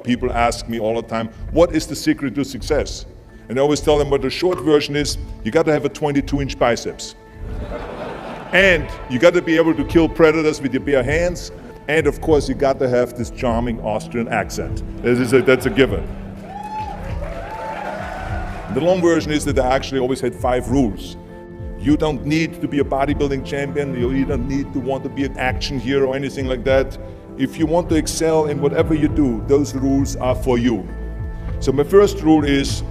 People ask me all the time, what is the secret to success? And I always tell them what the short version is, you got to have a 22-inch biceps. And you got to be able to kill predators with your bare hands. And of course, you got to have this charming Austrian accent. That's a given. The long version is that I actually always had 5 rules. You don't need to be a bodybuilding champion. You don't need to want to be an action hero or anything like that. If you want to excel in whatever you do, those rules are for you. So my first rule is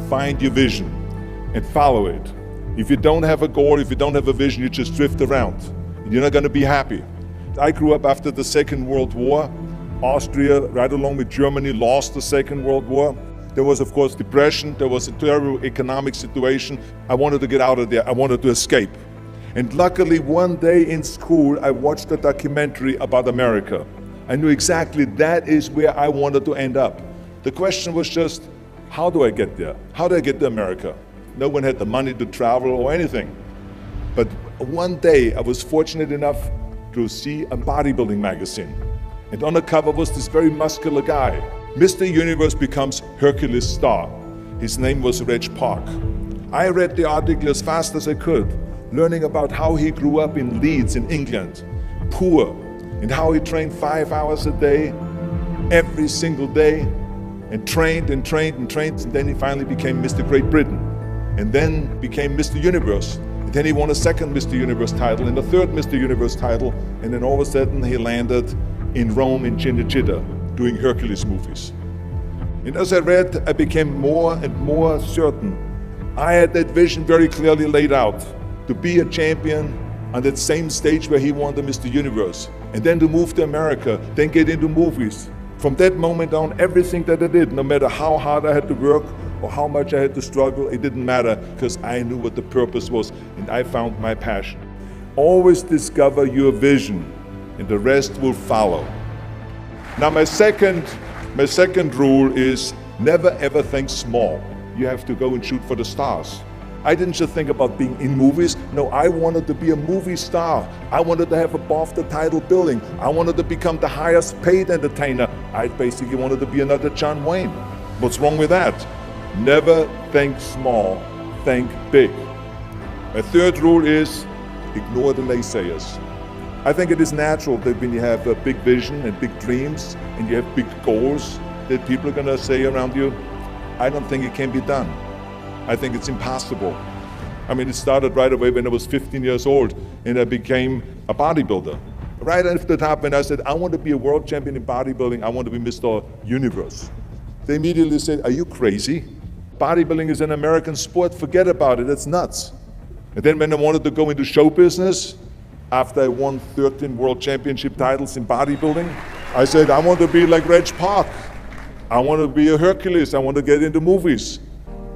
find your vision and follow it. If you don't have a goal, if you don't have a vision, you just drift around. You're not going to be happy. I grew up after the Second World War. Austria, right along with Germany, lost the Second World War. There was, of course, depression. There was a terrible economic situation. I wanted to get out of there. I wanted to escape. And luckily, one day in school, I watched a documentary about America. I knew exactly that is where I wanted to end up. The question was just, how do I get there? How do I get to America? No one had the money to travel or anything. But one day, I was fortunate enough to see a bodybuilding magazine. And on the cover was this very muscular guy. Mr. Universe becomes Hercules star. His name was Reg Park. I read the article as fast as I could, learning about how he grew up in Leeds in England, poor, and how he trained 5 hours a day, every single day, and trained and trained and trained, and then he finally became Mr. Great Britain, and then became Mr. Universe. And then he won a second Mr. Universe title and a third Mr. Universe title, and then all of a sudden he landed in Rome in Cinecittà, doing Hercules movies. And as I read, I became more and more certain. I had that vision very clearly laid out, to be a champion on that same stage where he won the Mr. Universe, and then to move to America, then get into movies. From that moment on, everything that I did, no matter how hard I had to work or how much I had to struggle, it didn't matter, because I knew what the purpose was, and I found my passion. Always discover your vision, and the rest will follow. Now my second rule is never ever think small. You have to go and shoot for the stars. I didn't just think about being in movies. No, I wanted to be a movie star. I wanted to have above the title billing. I wanted to become the highest paid entertainer. I basically wanted to be another John Wayne. What's wrong with that? Never think small, think big. My third rule is ignore the naysayers. I think it is natural that when you have a big vision and big dreams and you have big goals, that people are going to say around you, I don't think it can be done. I think it's impossible. I mean, it started right away when I was 15 years old and I became a bodybuilder. Right after the top, when I said, I want to be a world champion in bodybuilding, I want to be Mr. Universe. They immediately said, are you crazy? Bodybuilding is an American sport, forget about it, it's nuts. And then when I wanted to go into show business, after I won 13 world championship titles in bodybuilding, I said, I want to be like Reg Park. I want to be a Hercules, I want to get into movies.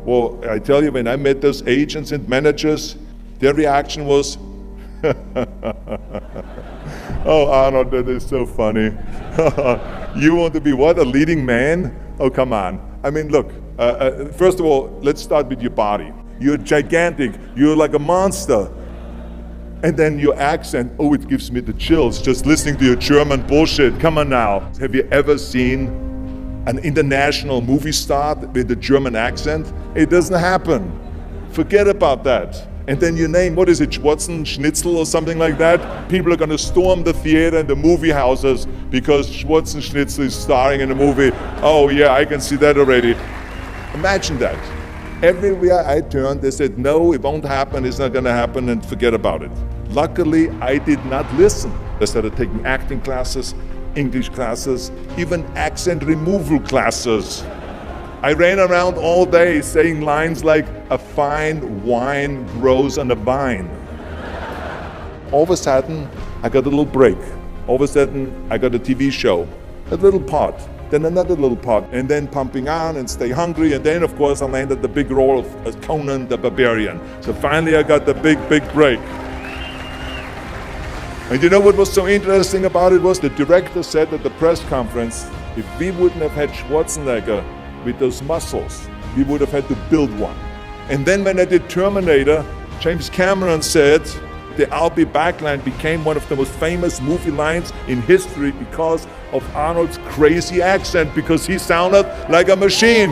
Well, I tell you, when I met those agents and managers, their reaction was, oh, Arnold, that is so funny. You want to be what, a leading man? Oh, come on. I mean, look, first of all, let's start with your body. You're gigantic, you're like a monster. And then your accent, oh, it gives me the chills just listening to your German bullshit. Come on now. Have you ever seen an international movie star with a German accent? It doesn't happen. Forget about that. And then your name, what is it, Schwarzen, Schnitzel or something like that? People are going to storm the theater and the movie houses because Schwarzen Schnitzel is starring in a movie. Oh yeah, I can see that already. Imagine that. Everywhere I turned, they said, no, it won't happen, it's not going to happen, and forget about it. Luckily, I did not listen. I started taking acting classes, English classes, even accent removal classes. I ran around all day saying lines like, a fine wine grows on a vine. All of a sudden, I got a little break. All of a sudden, I got a TV show, a little part. Then another little part, and then Pumping On and Stay Hungry, and then of course I landed the big role of Conan the Barbarian. So finally I got the big break. And you know what was so interesting about it was the director said at the press conference, if we wouldn't have had Schwarzenegger with those muscles, we would have had to build one. And then when I did Terminator, James Cameron said, the I'll be back line became one of the most famous movie lines in history because of Arnold's crazy accent because he sounded like a machine.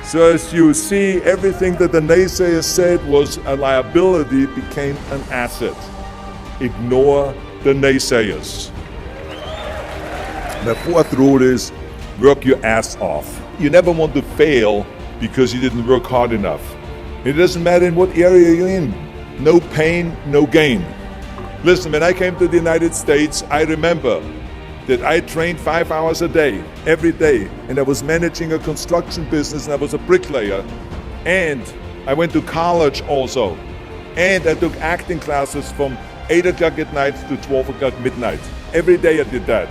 So as you see, everything that the naysayers said was a liability became an asset. Ignore the naysayers. The fourth rule is work your ass off. You never want to fail because you didn't work hard enough. It doesn't matter in what area you're in. No pain, no gain. Listen, when I came to the United States, I remember that I trained 5 hours a day, every day, and I was managing a construction business and I was a bricklayer. And I went to college also. And I took acting classes from 8 o'clock at night to 12 o'clock midnight. Every day I did that.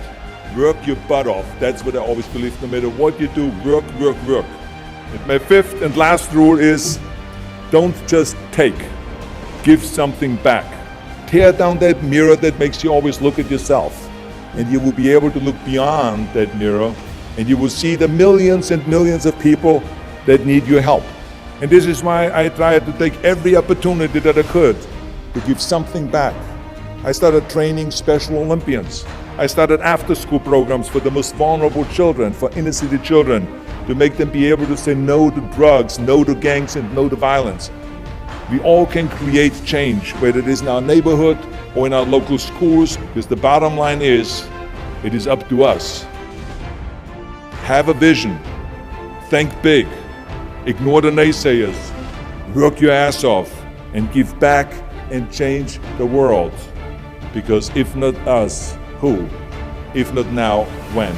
Work your butt off. That's what I always believe. No matter what you do, work, work, work. And my fifth and last rule is don't just take. Give something back. Tear down that mirror that makes you always look at yourself. And you will be able to look beyond that mirror and you will see the millions and millions of people that need your help. And this is why I tried to take every opportunity that I could to give something back. I started training Special Olympians. I started after-school programs for the most vulnerable children, for inner city children, to make them be able to say no to drugs, no to gangs, and no to violence. We all can create change, whether it is in our neighborhood or in our local schools, because the bottom line is, it is up to us. Have a vision. Think big. Ignore the naysayers. Work your ass off and give back and change the world. Because if not us, who? If not now, when?